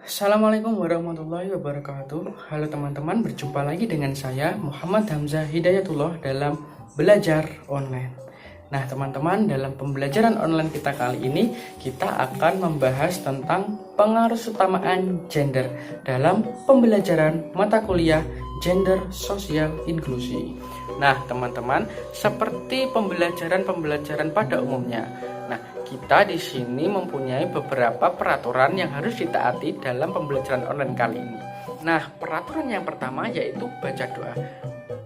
Assalamualaikum warahmatullahi wabarakatuh. Halo teman-teman, berjumpa lagi dengan saya Muhammad Hamzah Hidayatullah dalam Belajar Online. Nah teman-teman, dalam pembelajaran online kita kali ini kita akan membahas tentang pengaruh utamaan gender dalam pembelajaran mata kuliah Gender Sosial Inklusi. Nah teman-teman, seperti pembelajaran pada umumnya, nah, kita di sini mempunyai beberapa peraturan yang harus ditaati dalam pembelajaran online kali ini. Nah, peraturan yang pertama yaitu baca doa.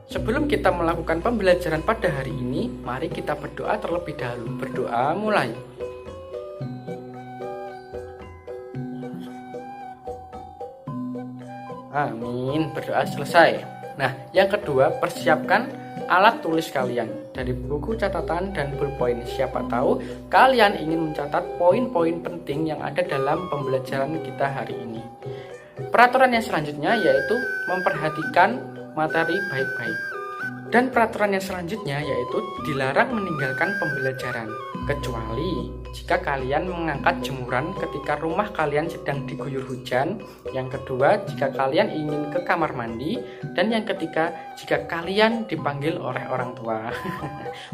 Sebelum kita melakukan pembelajaran pada hari ini, mari kita berdoa terlebih dahulu. Berdoa mulai. Amin. Berdoa selesai. Nah, yang kedua, persiapkan alat tulis kalian dari buku catatan dan ballpoint. Siapa tahu kalian ingin mencatat poin-poin penting yang ada dalam pembelajaran kita hari ini. Peraturan yang selanjutnya yaitu memperhatikan materi baik-baik. Dan peraturan yang selanjutnya yaitu dilarang meninggalkan pembelajaran, kecuali jika kalian mengangkat jemuran ketika rumah kalian sedang diguyur hujan. Yang kedua, jika kalian ingin ke kamar mandi. Dan yang ketiga, jika kalian dipanggil oleh orang tua.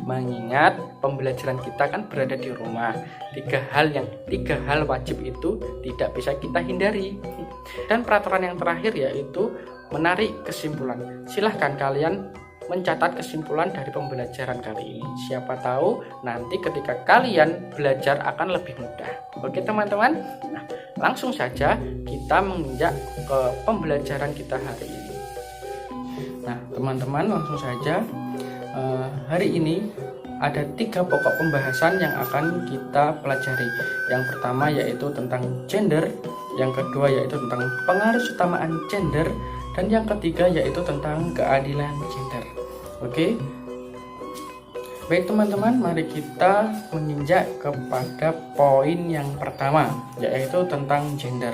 Mengingat pembelajaran kita kan berada di rumah. Tiga hal wajib itu tidak bisa kita hindari. Dan peraturan yang terakhir yaitu menarik kesimpulan. Silahkan kalian mencatat kesimpulan dari pembelajaran kali ini. Siapa tahu nanti ketika kalian belajar akan lebih mudah. Oke teman-teman, nah, langsung saja kita menginjak ke pembelajaran kita hari ini. Nah teman-teman, langsung saja hari ini ada 3 pokok pembahasan yang akan kita pelajari. Yang pertama yaitu tentang gender, yang kedua yaitu tentang pengaruh utamaan gender, dan yang ketiga yaitu tentang keadilan gender. Oke. Baik teman-teman, mari kita menginjak kepada poin yang pertama, yaitu tentang gender.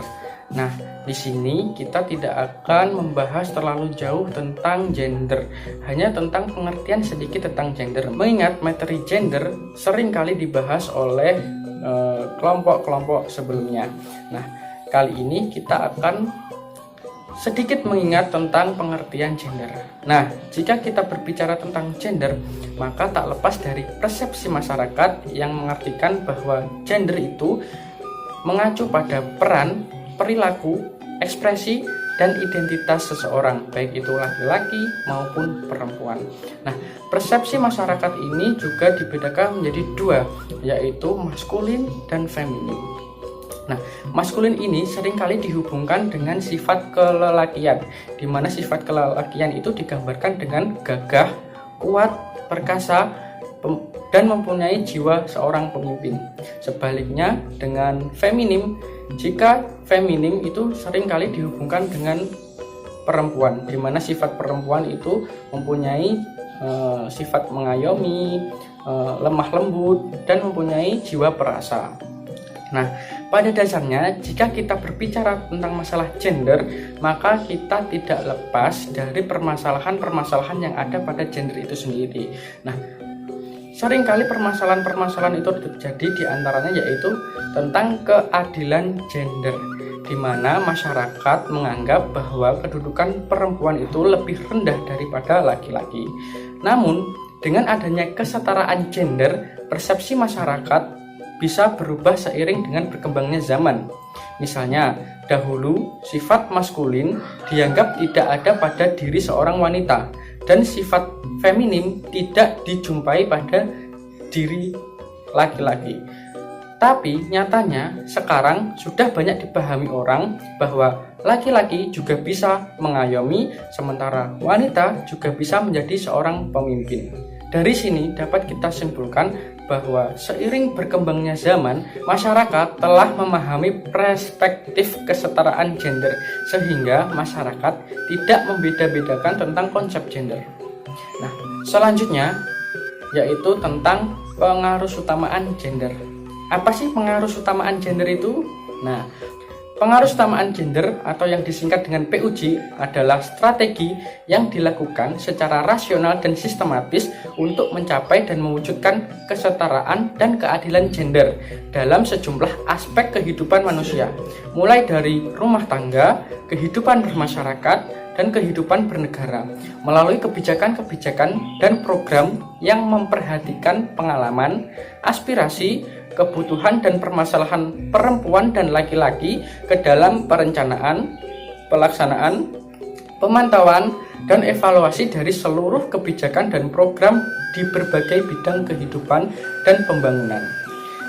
Nah, di sini kita tidak akan membahas terlalu jauh tentang gender, hanya tentang pengertian sedikit tentang gender. Mengingat materi gender sering kali dibahas oleh kelompok-kelompok sebelumnya. Nah, kali ini kita akan sedikit mengingat tentang pengertian gender. Nah, jika kita berbicara tentang gender, maka tak lepas dari persepsi masyarakat yang mengartikan bahwa gender itu mengacu pada peran, perilaku, ekspresi, dan identitas seseorang, baik itu laki-laki maupun perempuan. Nah, persepsi masyarakat ini juga dibedakan menjadi 2, yaitu maskulin dan feminin. Nah, maskulin ini seringkali dihubungkan dengan sifat kelelakian, di mana sifat kelelakian itu digambarkan dengan gagah, kuat, perkasa, dan mempunyai jiwa seorang pemimpin. Sebaliknya dengan feminim, jika feminim itu seringkali dihubungkan dengan perempuan, di mana sifat perempuan itu mempunyai sifat mengayomi, lemah lembut, dan mempunyai jiwa perasa. Nah, pada dasarnya jika kita berbicara tentang masalah gender, maka kita tidak lepas dari permasalahan-permasalahan yang ada pada gender itu sendiri. Nah, seringkali permasalahan-permasalahan itu terjadi diantaranya yaitu tentang keadilan gender, di mana masyarakat menganggap bahwa kedudukan perempuan itu lebih rendah daripada laki-laki. Namun, dengan adanya kesetaraan gender, persepsi masyarakat bisa berubah seiring dengan berkembangnya zaman. Misalnya, dahulu sifat maskulin dianggap tidak ada pada diri seorang wanita, dan sifat feminim tidak dijumpai pada diri laki-laki. Tapi nyatanya sekarang sudah banyak dipahami orang bahwa laki-laki juga bisa mengayomi, sementara wanita juga bisa menjadi seorang pemimpin. Dari sini dapat kita simpulkan bahwa seiring berkembangnya zaman, masyarakat telah memahami perspektif kesetaraan gender, sehingga masyarakat tidak membeda-bedakan tentang konsep gender. Nah, selanjutnya yaitu tentang pengaruh utamaan gender. Apa sih pengaruh utamaan gender itu? Nah, Pengaruh utamaan gender atau yang disingkat dengan PUG adalah strategi yang dilakukan secara rasional dan sistematis untuk mencapai dan mewujudkan kesetaraan dan keadilan gender dalam sejumlah aspek kehidupan manusia, mulai dari rumah tangga, kehidupan bermasyarakat, dan kehidupan bernegara, melalui kebijakan-kebijakan dan program yang memperhatikan pengalaman, aspirasi, kebutuhan dan permasalahan perempuan dan laki-laki ke dalam perencanaan, pelaksanaan, pemantauan, dan evaluasi dari seluruh kebijakan dan program di berbagai bidang kehidupan dan pembangunan.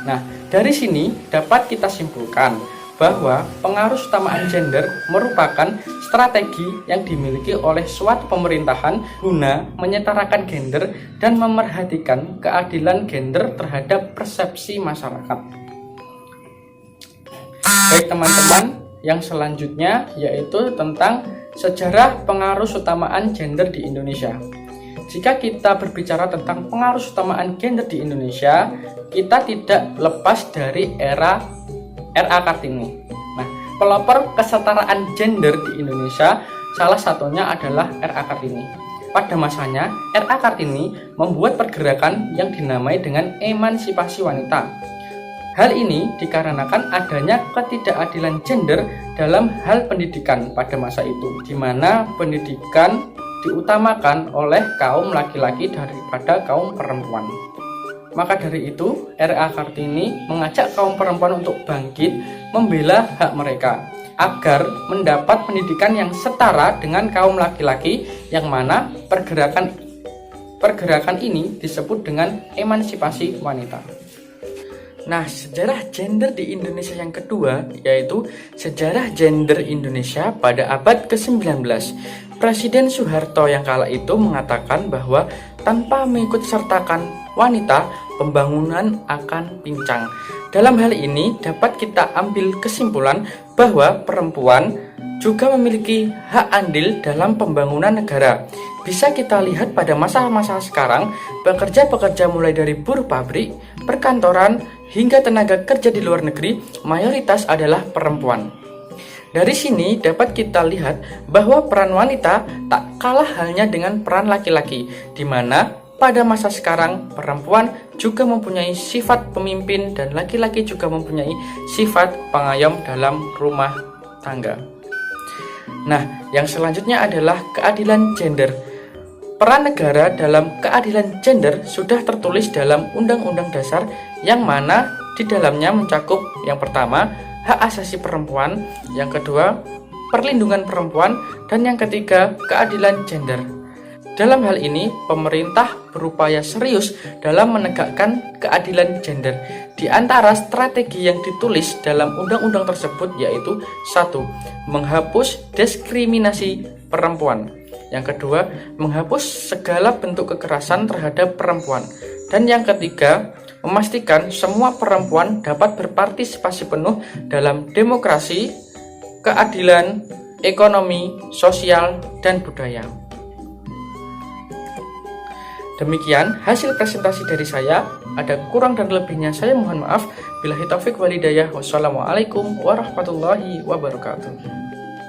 Nah, dari sini dapat kita simpulkan bahwa pengaruh utamaan gender merupakan strategi yang dimiliki oleh suatu pemerintahan guna menyetarakan gender dan memerhatikan keadilan gender terhadap persepsi masyarakat. Baik teman-teman, yang selanjutnya yaitu tentang sejarah pengaruh utamaan gender di Indonesia. Jika kita berbicara tentang pengaruh utamaan gender di Indonesia, kita tidak lepas dari era R.A. Kartini. Nah, pelopor kesetaraan gender di Indonesia salah satunya adalah R.A. Kartini. Pada masanya, R.A. Kartini membuat pergerakan yang dinamai dengan emansipasi wanita. Hal ini dikarenakan adanya ketidakadilan gender dalam hal pendidikan pada masa itu, di mana pendidikan diutamakan oleh kaum laki-laki daripada kaum perempuan. Maka dari itu, R.A. Kartini mengajak kaum perempuan untuk bangkit membela hak mereka agar mendapat pendidikan yang setara dengan kaum laki-laki, yang mana pergerakan ini disebut dengan emansipasi wanita. Nah, sejarah gender di Indonesia yang kedua yaitu sejarah gender Indonesia pada abad ke-19. Presiden Soeharto yang kala itu mengatakan bahwa tanpa mengikut sertakan wanita, pembangunan akan pincang. Dalam hal ini dapat kita ambil kesimpulan bahwa perempuan juga memiliki hak andil dalam pembangunan negara. Bisa kita lihat pada masa-masa sekarang, pekerja-pekerja mulai dari buruh pabrik, perkantoran, hingga tenaga kerja di luar negeri, mayoritas adalah perempuan. Dari sini dapat kita lihat bahwa peran wanita tak kalah halnya dengan peran laki-laki, di mana pada masa sekarang perempuan juga mempunyai sifat pemimpin dan laki-laki juga mempunyai sifat pengayom dalam rumah tangga. Nah, yang selanjutnya adalah keadilan gender. Peran negara dalam keadilan gender sudah tertulis dalam Undang-Undang Dasar, yang mana di dalamnya mencakup yang pertama, hak asasi perempuan, yang kedua, perlindungan perempuan, dan yang ketiga, keadilan gender. Dalam hal ini, pemerintah berupaya serius dalam menegakkan keadilan gender. Di antara strategi yang ditulis dalam undang-undang tersebut yaitu 1. Menghapus diskriminasi perempuan. Yang kedua, menghapus segala bentuk kekerasan terhadap perempuan. Dan yang ketiga, memastikan semua perempuan dapat berpartisipasi penuh dalam demokrasi, keadilan, ekonomi, sosial, dan budaya. Demikian hasil presentasi dari saya. Ada kurang dan lebihnya saya mohon maaf. Billahi taufik walhidayah. Wassalamualaikum warahmatullahi wabarakatuh.